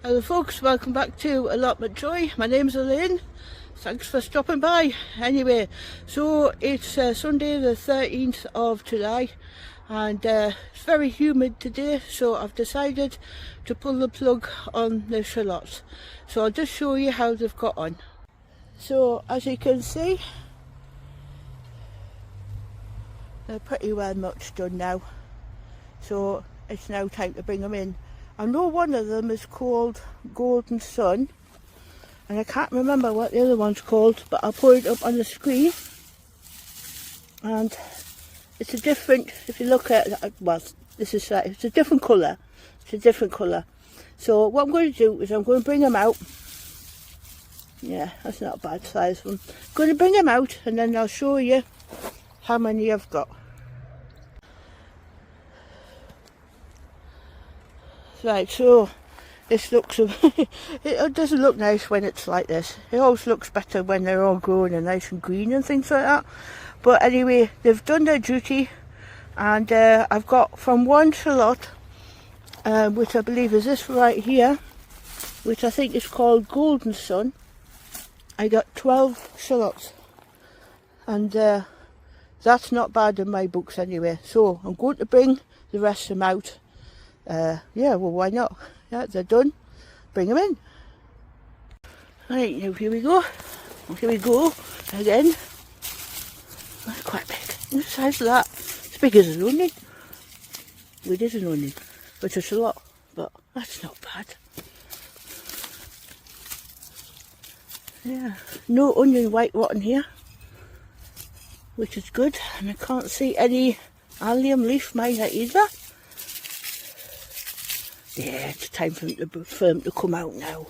Hello folks, welcome back to Allotment Joy. My name's Elaine. Thanks for stopping by. Anyway, so it's Sunday the 13th of July and it's very humid today, so I've decided to pull the plug on the shallots. So I'll just show you how they've got on. So as you can see, they're pretty well much done now. So it's now time to bring them in. I know one of them is called Golden Sun, and I can't remember what the other one's called, but I'll put it up on the screen. And it's a different, if you look at it, well, this is it's a different colour. It's a different colour. So what I'm going to do is I'm going to bring them out. Yeah, that's not a bad size one. I'm going to bring them out and then I'll show you how many I've got. Right, so this looks, it doesn't look nice when it's like this. It always looks better when they're all growing and nice and green and things like that. But anyway, they've done their duty, and I've got from one shallot, which I believe is this right here, which I think is called Golden Sun. I got 12 shallots, and that's not bad in my books anyway. So I'm going to bring the rest of them out. Yeah, well, why not? Yeah, they're done. Bring them in. Right, now here we go. Here we go again. That's quite big. Look the size of that. It's big as an onion. Well, it is an onion, but it's a lot. But that's not bad. Yeah, no onion white rotten here, which is good. And I can't see any allium leaf miner either. Yeah, it's time for them to come out now.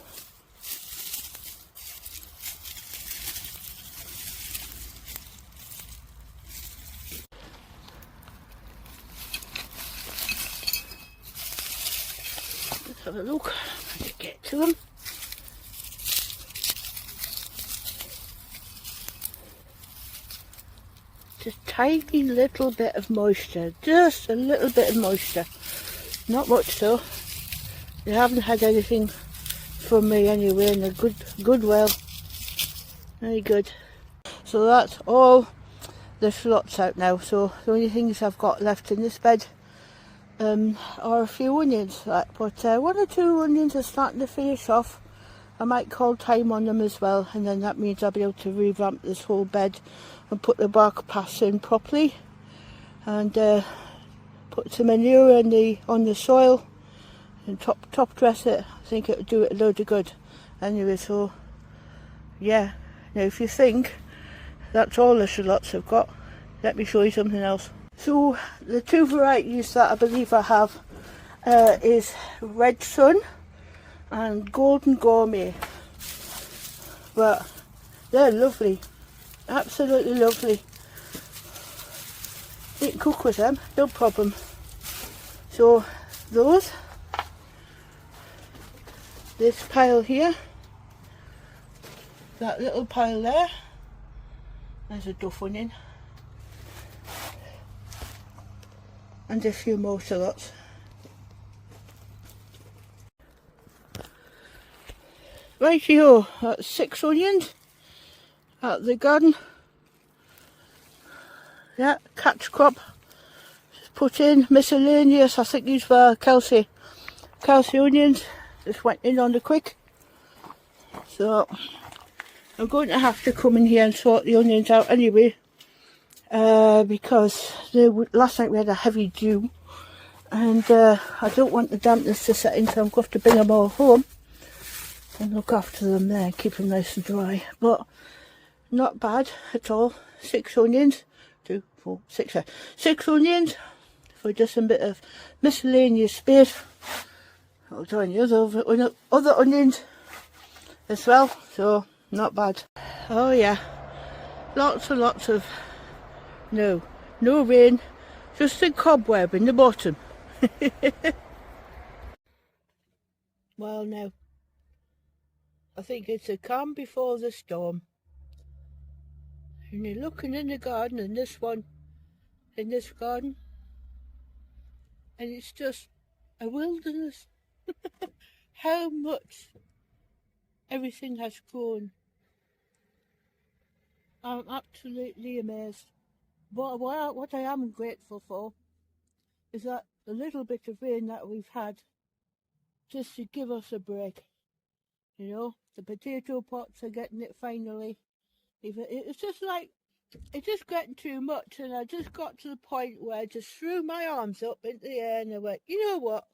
Let's have a look. Let's get to them. Just a tiny little bit of moisture. Just a little bit of moisture. Not much though. They haven't had anything from me anyway, and they're good well. Very good. So that's all the shallots out now. So the only things I've got left in this bed are a few onions. But one or two onions are starting to finish off. I might call time on them as well, and then that means I'll be able to revamp this whole bed and put the bark paths in properly, and put some manure on the soil and top dress it. I think it'll do it a load of good. Anyway, so yeah. Now if you think that's all the shallots I've got, let me show you something else. So the two varieties that I believe I have is Red Sun and Golden Gourmet. But they're lovely, absolutely lovely. You can cook with them, no problem. So those, this pile here, that little pile there, there's a duff onion, and a few more shallots. Right here, that's 6 onions at the garden. Yeah, catch crop. Just put in miscellaneous, I think these were Kelsae onions. Just went in on the quick. So I'm going to have to come in here and sort the onions out anyway, because last night we had a heavy dew, and I don't want the dampness to set in, so I'm going to have to bring them all home and look after them there, keep them nice and dry. But not bad at all. 6 onions, 2, 4, 6, 6 onions for just a bit of miscellaneous space. I'll join the other onions as well, so not bad. Oh yeah, lots and lots of no rain, just a cobweb in the bottom. Well now, I think it's a calm before the storm. And you're looking in the garden, and this garden, and it's just a wilderness. how much everything has grown. I'm absolutely amazed. But what I am grateful for is that the little bit of rain that we've had, just to give us a break. You know, the potato pots are getting it finally. It's just like, it's just getting too much, and I just got to the point where I just threw my arms up into the air and I went, you know what,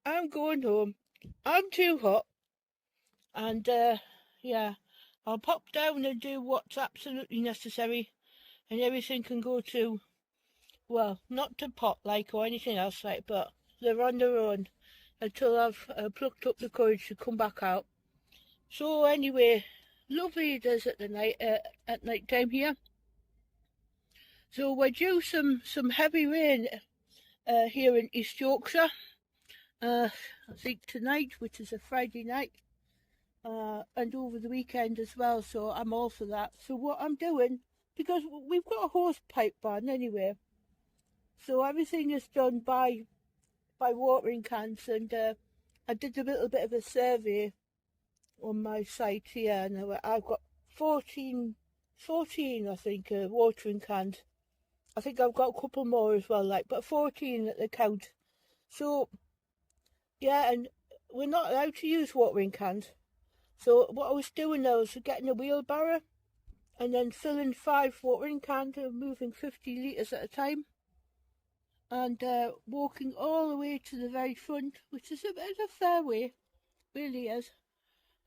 I'm going home. I'm too hot. And yeah, I'll pop down and do what's absolutely necessary, and everything can go to, well, not to pot like or anything else like, but they're on their own until I've plucked up the courage to come back out. So anyway, lovely it is at the night at night time here. So we're due some heavy rain here in East Yorkshire. I think tonight, which is a Friday night, and over the weekend as well. So I'm all for that. So what I'm doing, because we've got a hose pipe ban anyway, so everything is done by watering cans, and I did a little bit of a survey on my site here, and I've got 14 I think, watering cans. I think I've got a couple more as well, like, but 14 at the count. So yeah, and we're not allowed to use watering cans. So what I was doing now was getting a wheelbarrow and then filling 5 watering cans and moving 50 litres at a time, and walking all the way to the very front, which is a bit of a fair way, really is,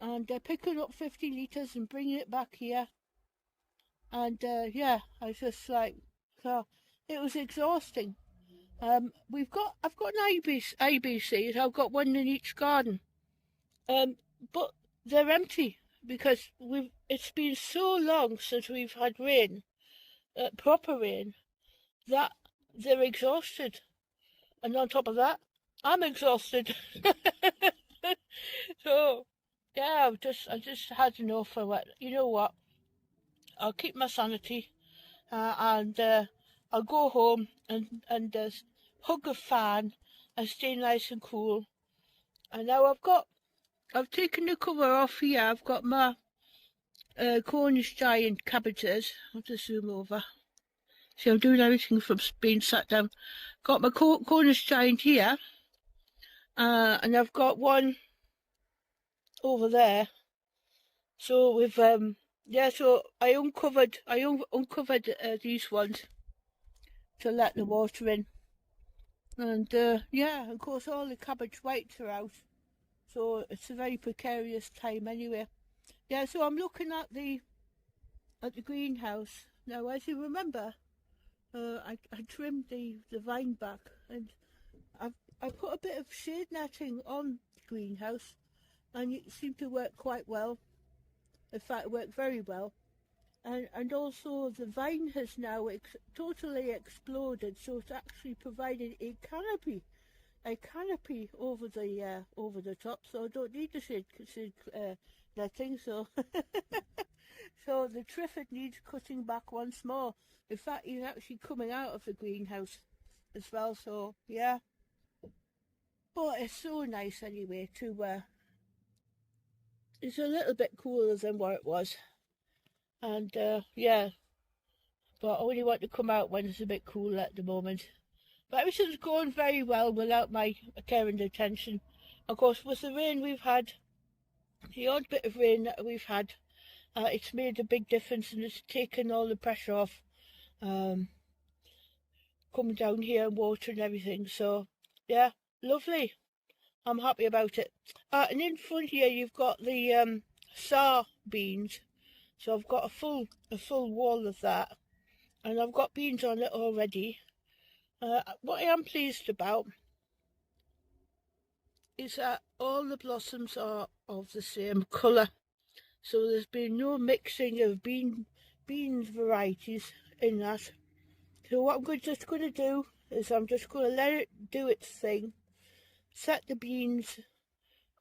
and picking up 50 litres and bringing it back here. And yeah, I was just like, so it was exhausting. I've got an IBCs. I've got one in each garden. But they're empty because it's been so long since we've had rain, proper rain, that they're exhausted. And on top of that, I'm exhausted. So yeah, I just had enough of it. You know what? I'll keep my sanity, and I'll go home and hug a fan and stay nice and cool. And now I've taken the cover off here. I've got my Cornish giant cabbages. I'll just zoom over. See, I'm doing everything from being sat down. Got my Cornish giant here, and I've got one over there. So with yeah, so I uncovered these ones to let the water in, and yeah, of course all the cabbage whites are out, so it's a very precarious time anyway. Yeah, so I'm looking at the greenhouse now. As you remember, I trimmed the vine back, and I put a bit of shade netting on the greenhouse, and it seemed to work quite well. In fact, it worked very well. And also the vine has now totally exploded, so it's actually provided a canopy over the top, so I don't need the shade netting. So so the triffid needs cutting back once more. In fact, he's actually coming out of the greenhouse as well. So yeah, but it's so nice anyway to. It's a little bit cooler than what it was, and yeah, but I only want to come out when it's a bit cooler at the moment. But everything's going very well without my care and attention. Of course, with the rain we've had, the odd bit of rain that we've had, it's made a big difference, and it's taken all the pressure off coming down here and water and everything. So yeah, lovely. I'm happy about it. And in front here you've got the sour beans. So I've got a full wall of that, and I've got beans on it already. What I am pleased about is that all the blossoms are of the same colour. So there's been no mixing of bean varieties in that. So what I'm just going to do is I'm just going to let it do its thing, set the beans,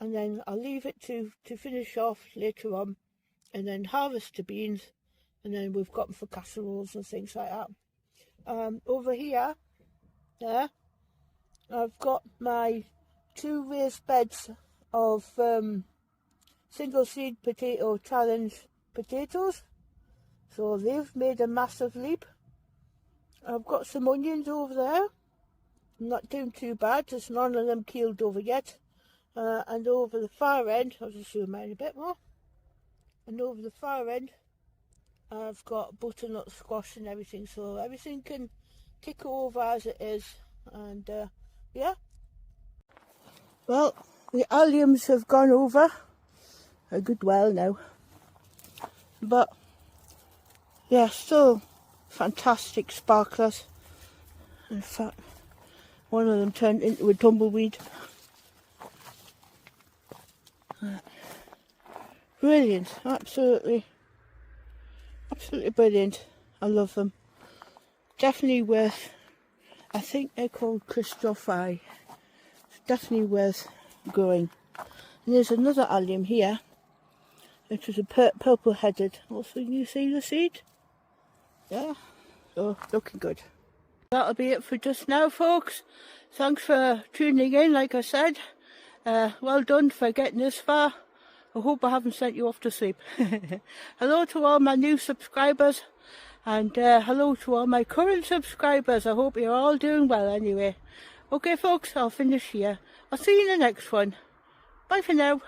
and then I'll leave it to finish off later on, and then harvest the beans, and then we've got them for casseroles and things like that. Over here, there, I've got my 2 raised beds of single seed potato challenge potatoes, so they've made a massive leap. I've got some onions over there, not doing too bad, just none of them keeled over yet. And over the far end, I'll just zoom in a bit more, and over the far end I've got butternut squash and everything, so everything can tick over as it is. And yeah, well, the alliums have gone over a good while now, but yeah, still fantastic sparklers. In fact, one of them turned into a tumbleweed. Brilliant, absolutely brilliant. I love them. Definitely worth, I think they're called Christophi. Definitely worth growing. And there's another allium here, which is a purple headed. Also, you see the seed? Yeah, so looking good. That'll be it for just now, folks. Thanks for tuning in, like I said. Well done for getting this far. I hope I haven't sent you off to sleep. Hello to all my new subscribers, and hello to all my current subscribers. I hope you're all doing well anyway. Okay folks, I'll finish here. I'll see you in the next one. Bye for now.